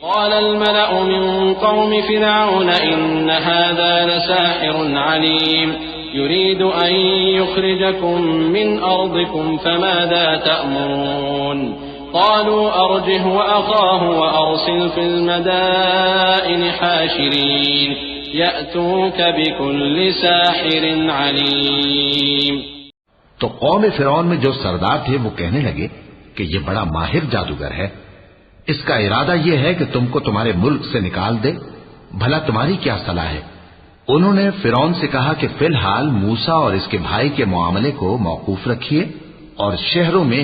قال الملأ من قوم فرعون إن هذا لساحر عليم يريد أن يخرجكم من أرضكم فماذا تأمرون قالوا أرجه وأخاه وأرسل في المدائن حاشرين يأتوك بكل ساحر عليم. تو قوم فرعون میں جو سردار تھے وہ کہنے لگے کہ یہ بڑا ماہر جادوگر ہے، اس کا ارادہ یہ ہے کہ تم کو تمہارے ملک سے نکال دے، بھلا تمہاری کیا صلاح ہے؟ انہوں نے فرعون سے کہا کہ فی الحال موسیٰ اور اس کے بھائی کے معاملے کو موقوف رکھیے اور شہروں میں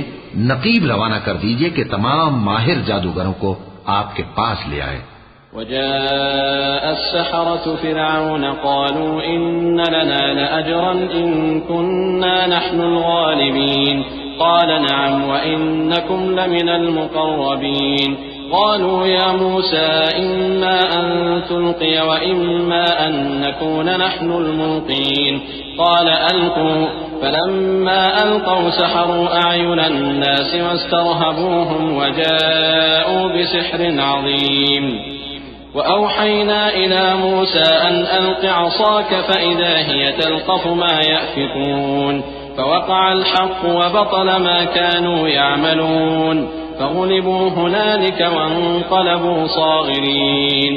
نقیب روانہ کر دیجئے کہ تمام ماہر جادوگروں کو آپ کے پاس لے آئے. وجاء السحرة فرعون قالوا إن لنا لأجرا إن كنا نحن الغالبين قال نعم وإنكم لمن المقربين قالوا يا موسى إما أن تلقي وإما أن نكون نحن الملقين قال ألقوا فلما ألقوا سحروا أعين الناس واسترهبوهم وجاءوا بسحر عظيم وأوحينا إلى موسى أن ألق عصاك فإذا هي تلقف ما يأفكون فوقع الحق وبطل ما كانوا يعملون فغلبوا هنالك وانقلبوا صاغرين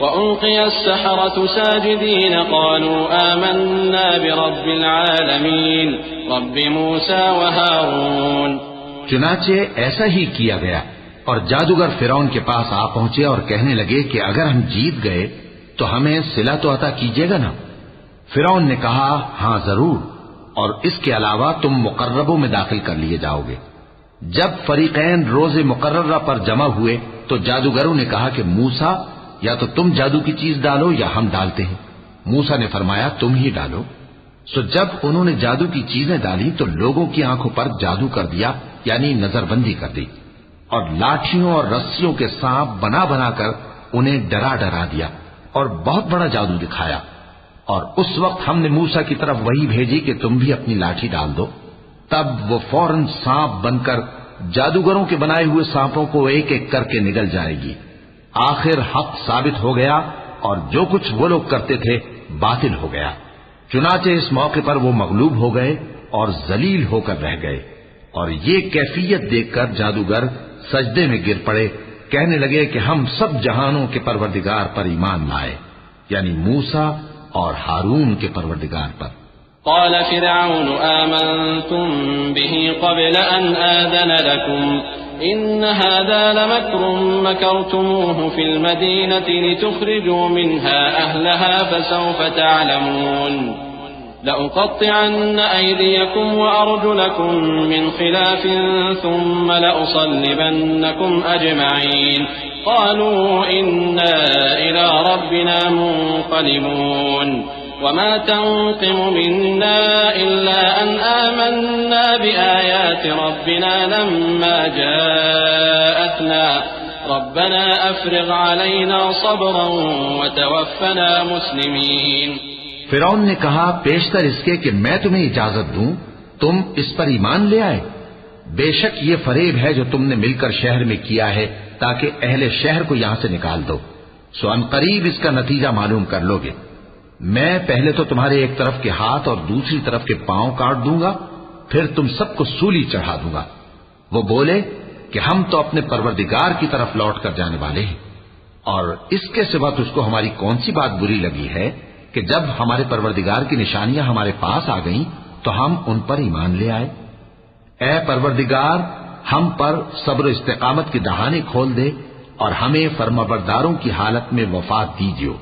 وألقي السحرة ساجدين قالوا آمنا برب العالمين رب موسى وهارون. چنانچہ ایسا ہی کیا گیا اور جادوگر فرعون کے پاس آ پہنچے اور کہنے لگے کہ اگر ہم جیت گئے تو ہمیں صلہ تو عطا کیجیے گا نا؟ فرعون نے کہا ہاں ضرور، اور اس کے علاوہ تم مقربوں میں داخل کر لیے جاؤ گے. جب فریقین روز مقررہ پر جمع ہوئے تو جادوگروں نے کہا کہ موسیٰ یا تو تم جادو کی چیز ڈالو یا ہم ڈالتے ہیں. موسیٰ نے فرمایا تم ہی ڈالو. سو جب انہوں نے جادو کی چیزیں ڈالی تو لوگوں کی آنکھوں پر جادو کر دیا، یعنی نظر بندی کر دی، اور لاٹھیوں اور رسیوں کے سانپ بنا بنا کر انہیں ڈرا ڈرا دیا اور بہت بڑا جادو دکھایا. اور اس وقت ہم نے موسیٰ کی طرف وہی بھیجی کہ تم بھی اپنی لاٹھی ڈال دو. تب وہ فوراً سانپ بن کر جادوگروں کے بنائے ہوئے سانپوں کو ایک ایک کر کے نگل جائے گی. آخر حق ثابت ہو گیا اور جو کچھ وہ لوگ کرتے تھے باطل ہو گیا. چنانچہ اس موقع پر وہ مغلوب ہو گئے اور ذلیل ہو کر رہ گئے. اور یہ کیفیت دیکھ کر جادوگر سجدے میں گر پڑے، کہنے لگے کہ ہم سب جہانوں کے پروردگار پر ایمان لائے، یعنی موسیٰ اور ہارون کے پروردگار پر. قال فرعون آمنتم به قبل أن آذن لكم إن هذا لمكر مكرتموه في المدينة لتخرجوا منها أهلها فسوف تعلمون لأقطعن أيديكم وأرجلكم من خلاف ثم لأصلبنكم أجمعين قالوا إنا إلى ربنا منقلبون وما تنقم منا إلا أن آمنا بآيات ربنا لما جاءتنا ربنا أفرغ علينا صبرا وتوفنا مسلمين. فرعون نے کہا پیشتر اس کے کہ میں تمہیں اجازت دوں تم اس پر ایمان لے آئے. بے شک یہ فریب ہے جو تم نے مل کر شہر میں کیا ہے تاکہ اہل شہر کو یہاں سے نکال دو. سو ان قریب اس کا نتیجہ معلوم کر لو گے. میں پہلے تو تمہارے ایک طرف کے ہاتھ اور دوسری طرف کے پاؤں کاٹ دوں گا، پھر تم سب کو سولی چڑھا دوں گا. وہ بولے کہ ہم تو اپنے پروردگار کی طرف لوٹ کر جانے والے ہیں، اور اس کے سوا تجھ کو ہماری کون سی بات بری لگی ہے کہ جب ہمارے پروردگار کی نشانیاں ہمارے پاس آ گئیں تو ہم ان پر ایمان لے آئے. اے پروردگار ہم پر صبر و استقامت کی دہانے کھول دے اور ہمیں فرمانبرداروں کی حالت میں وفات دیجیو.